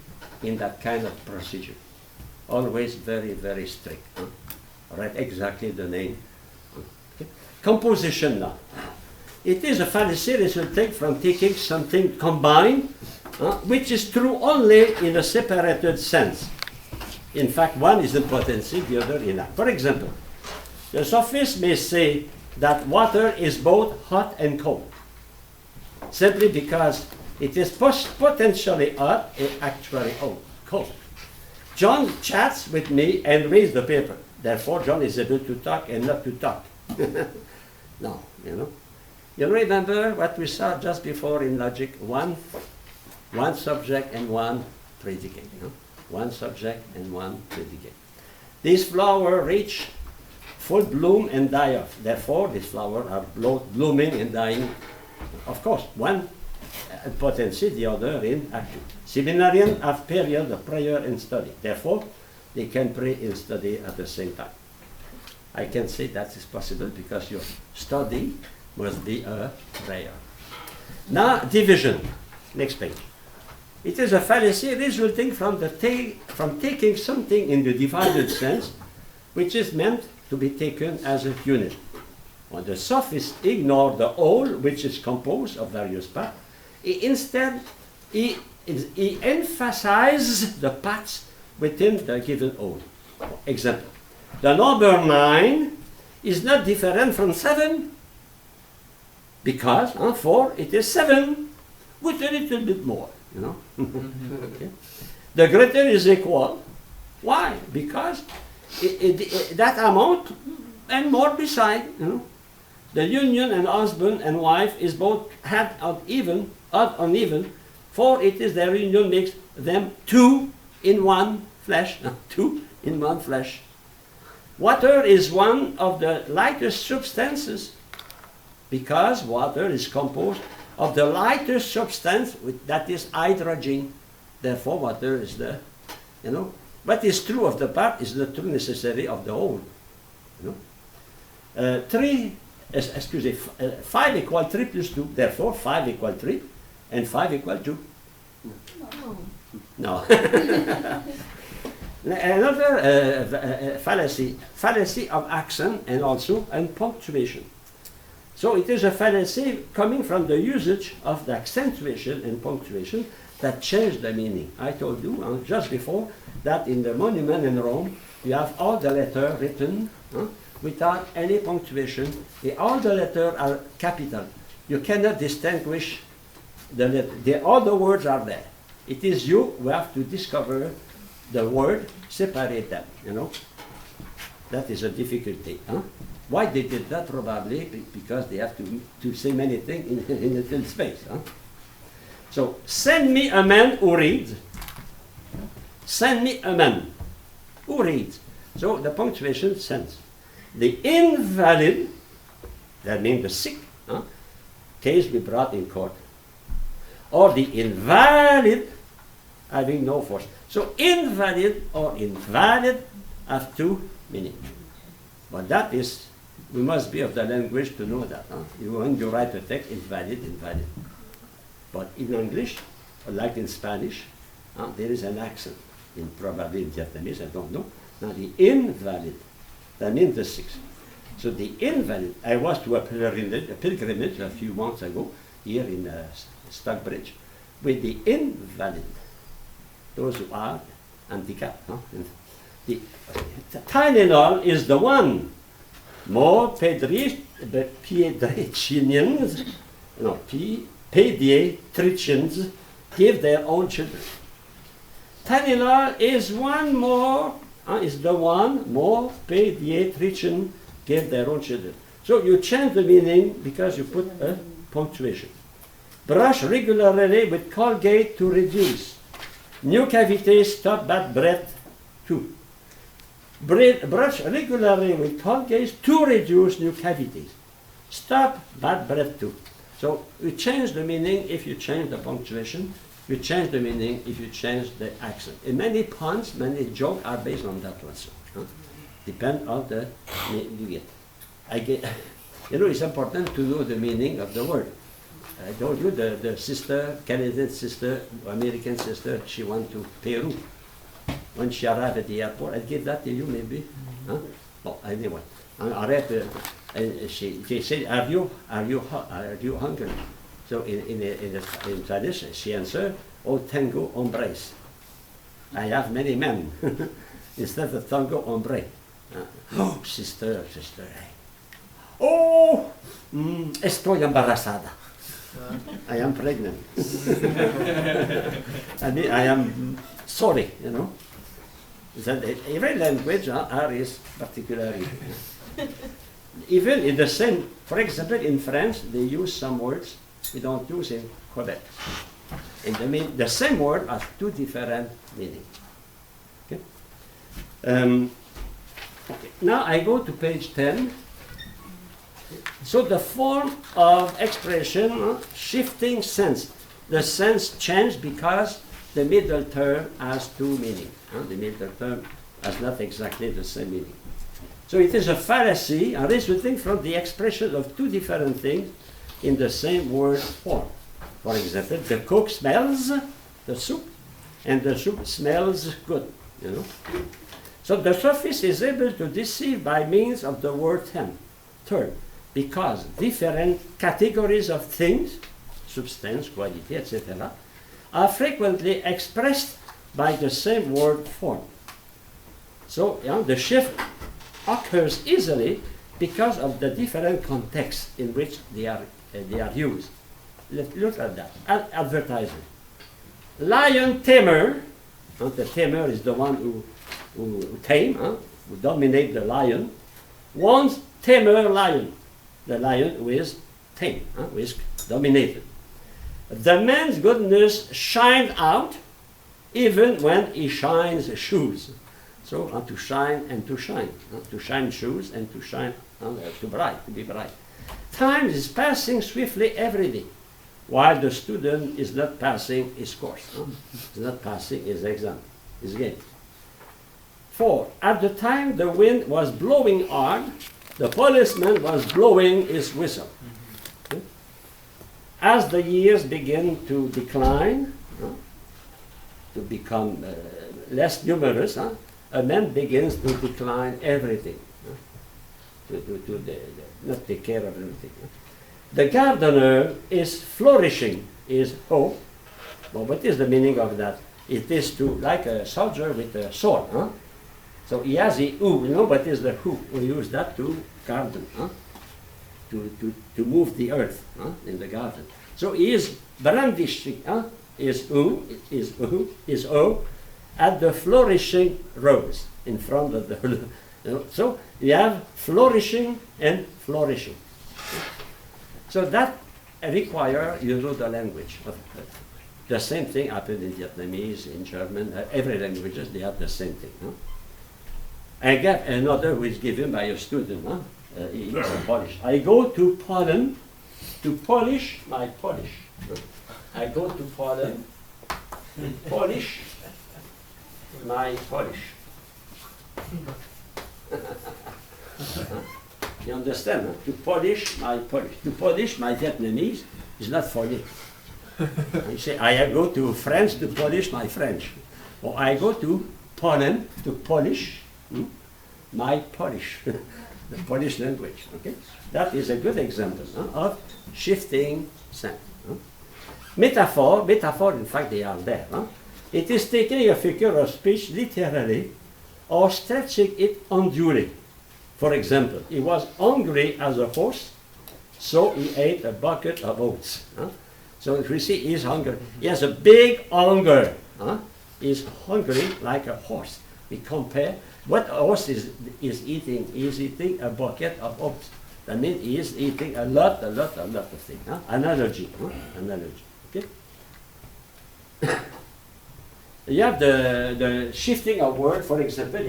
in that kind of procedure. Always very, very strict. Write exactly the name. Okay. Composition now. It is a fallacy resulting from taking something combined, which is true only in a separated sense. In fact, one is in potency, the other in act. For example, the sophist may say that water is both hot and cold, simply because it is potentially hot and actually cold. John chats with me and reads the paper. Therefore, John is able to talk and not to talk. No, you know. You remember what we saw just before in logic? One subject and one predicate. You know? One subject and one predicate. These flowers reach full bloom and die off. Therefore, these flowers are blooming and dying. Of course, one potency, the other in action. Seminarians have period of prayer and study. Therefore, they can pray and study at the same time. I can say that is possible because your study must be a prayer. Now, division. Next page. It is a fallacy resulting from taking something in the divided sense, which is meant to be taken as a unit. When the sophist ignore the whole, which is composed of various parts, instead he emphasizes the parts within the given whole. Example: the number 9 is not different from 7 because 4 it is 7 with a little bit more, you know. Okay. The greater is equal. Why? Because that amount and more beside, you know. The union and husband and wife is both odd uneven, for it is their union makes them two in one flesh. Two in one flesh. Water is one of the lightest substances because water is composed of the lightest substance that is hydrogen. Therefore, water is the, you know, what is true of the part is the true necessary of the whole. You know? 5 equal 3 plus 2. Therefore, 5 equal 3 and 5 equal 2. No. Another fallacy of accent and also punctuation. So it is a fallacy coming from the usage of the accentuation and punctuation that change the meaning. I told you just before that in the monument in Rome, you have all the letters written without any punctuation. All the letters are capital. You cannot distinguish the letter. All the words are there. It is you who have to discover the word, separate them, you know. That is a difficulty. Why they did that? Probably because they have to say many things in a little space. So, send me a man who reads. Send me a man who reads. So, the punctuation sends. The invalid, that means the sick, case be brought in court. Or the invalid having no force. So, invalid or invalid have two meanings. But that is, we must be of the language to know that. When you write a text, invalid, invalid. But in English, like in Spanish, there is an accent. Probably in Vietnamese, I don't know. Now the invalid, that means the sixth. So the invalid, I was to a pilgrimage a few months ago here in Stockbridge with the invalid, those who are handicapped. The Tylenol is the one. More pediatricians give their own children. Tylenol is one more, is the one more pediatricians give their own children. So you change the meaning because you put a punctuation. Brush regularly with Colgate to reduce. New cavities stop bad breath too. Brush regularly with Colgate to reduce new cavities. Stop bad breath too. So you change the meaning if you change the punctuation. You change the meaning if you change the accent. And many puns, many jokes are based on that also. Depend on the you get. You know, it's important to know the meaning of the word. I told you the sister, Canadian sister, American sister, she went to Peru. When she arrived at the airport, I'd give that to you maybe. Oh, anyway, she said, "Are you hungry?" So in tradition, she answered, "Oh, tengo hombres. I have many men." Instead of tango hombre. Oh, sister. Oh, estoy embarazada. I am pregnant. I mean, I am sorry, you know. That every language has its particularity. Even in the same, for example, in French, they use some words we don't use in Quebec. And the same word has two different meanings. Okay? Okay. Now I go to page 10. So the form of expression, shifting sense. The sense changed because the middle term has two meanings. The middle term has not exactly the same meaning. So it is a fallacy resulting from the expression of two different things in the same word form. For example, the cook smells the soup, and the soup smells good. You know. So the sophist is able to deceive by means of the word term, because different categories of things, substance, quality, etc., are frequently expressed by the same word form. So the shift occurs easily because of the different contexts in which they are used. Look at that. Advertisement. Lion tamer, the tamer is the one who tame, who dominate the lion, wants tamer lion, the lion who is tame, who is dominated. The man's goodness shines out even when he shines shoes. So to shine and to shine. To shine shoes and to shine, to be bright. Time is passing swiftly every day, while the student is not passing his course. Is not passing his exam, his game. 4. At the time the wind was blowing hard, the policeman was blowing his whistle. Okay? As the years begin to decline, to become less numerous, a man begins to decline everything, not take care of everything. The gardener is flourishing his hoe. Well, what is the meaning of that? It is to, like a soldier with a sword. So he has the hoe, what is the hoe? We use that to garden, to move the earth in the garden. So he is brandishing his hoe at the flourishing rose in front of the. So you have flourishing and flourishing. So that requires you know the language. The same thing happened in Vietnamese, in German, every languages they have the same thing. I get another which given by a student. He is Polish. I go to Poland to polish my Polish. I go to Poland to polish my Polish. You understand? To polish my Polish. To polish my Vietnamese is not funny. You say, I go to France to polish my French. Or I go to Poland to polish my Polish, the Polish language. Okay? That is a good example of shifting sense. Metaphor, in fact, they are there. It is taking a figure of speech literally or stretching it unduly. For example, he was hungry as a horse, so he ate a bucket of oats. So if we see he's hungry, he has a big hunger. He's hungry like a horse. We compare what a horse is eating. He's eating a bucket of oats. That means he is eating a lot of things. Analogy. Analogy. Okay. You have the shifting of word, for example,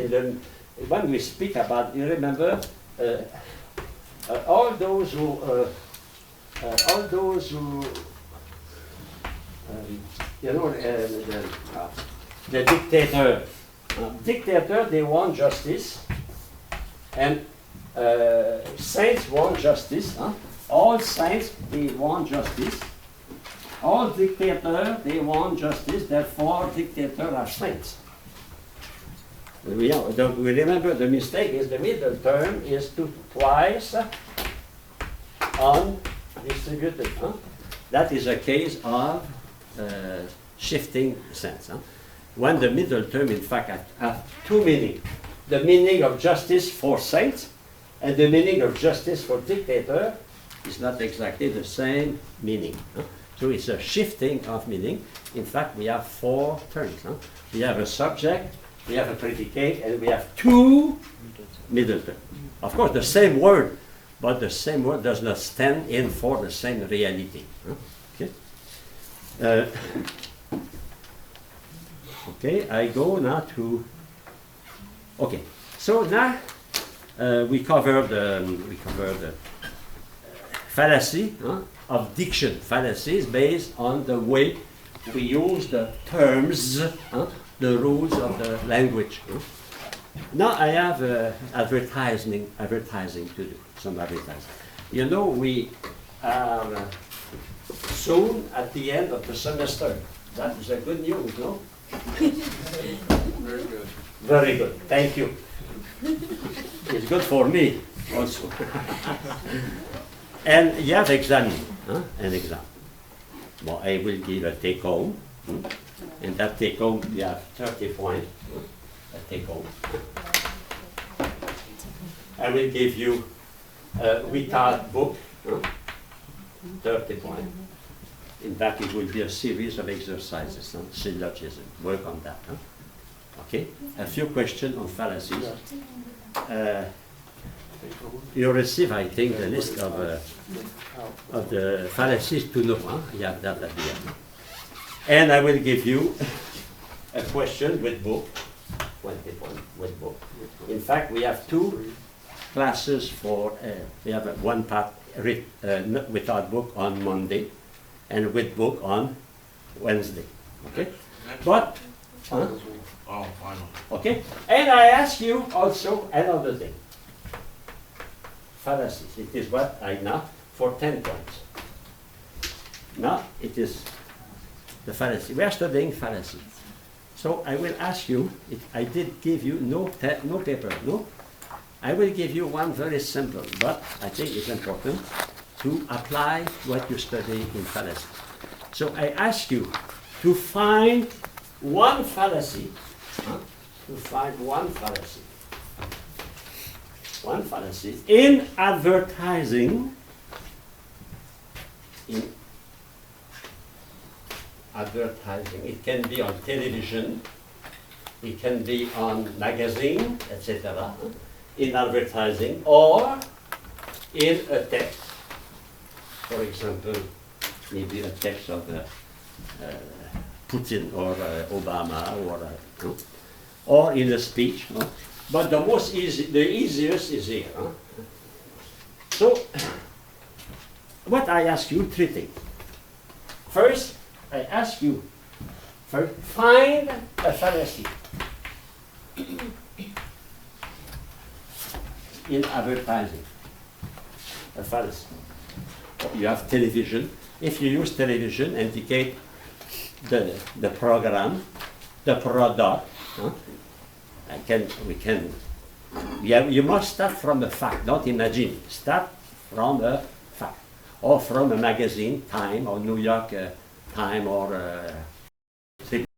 when we speak about, you remember, all those who the dictator. Dictator, they want justice, and saints want justice. All saints, they want justice. All dictators, they want justice. Therefore, dictators are saints. We remember the mistake is the middle term is to twice undistributed. That is a case of shifting sense. When the middle term, in fact, has two meanings. The meaning of justice for saints and the meaning of justice for dictator is not exactly the same meaning. So it's a shifting of meaning. In fact, we have four terms. We have a subject, we have a predicate, and we have two Middleton. Of course, the same word, but the same word does not stand in for the same reality. Huh? Okay. Okay, I go now to. Okay, so now we covered the fallacy of diction. Fallacies based on the way we use the terms, the rules of the language. Now I have advertising to do, some advertising. You know, we are soon at the end of the semester. That is a good news, no? Very good. Very good, thank you. It's good for me also. And you have examining, an exam. Well, I will give a take home, and that take home you have 30 points. A take home. I will give you a without book, 30 points. In fact, it will be a series of exercises, syllogism. Work on that. Okay? A few questions on fallacies. You receive, I think, the list of the fallacies to know. You have that at the end. And I will give you a question with book, 20 points with book. In fact, we have two classes for, we have one part without book on Monday, and with book on Wednesday. Okay? But, Oh, final. okay? And I ask you also another thing. Fallacies. It is what I know for 10 points. Now it is the fallacy. We are studying fallacy. So I will ask you, I did give you no paper, no? I will give you one very simple, but I think it's important to apply what you study in fallacy. So I ask you to find one fallacy, one fallacy in advertising, it can be on television, it can be on magazine, etc., in advertising, or in a text. For example, maybe a text of Putin or Obama, or in a speech. But the easiest is here. So, what I ask you, three things. First, I ask you, find a fallacy in advertising. A fallacy. You have television. If you use television, indicate the program, the product. You must start from a fact, not imagine. Start from a fact, or from a magazine, Time or New York Time or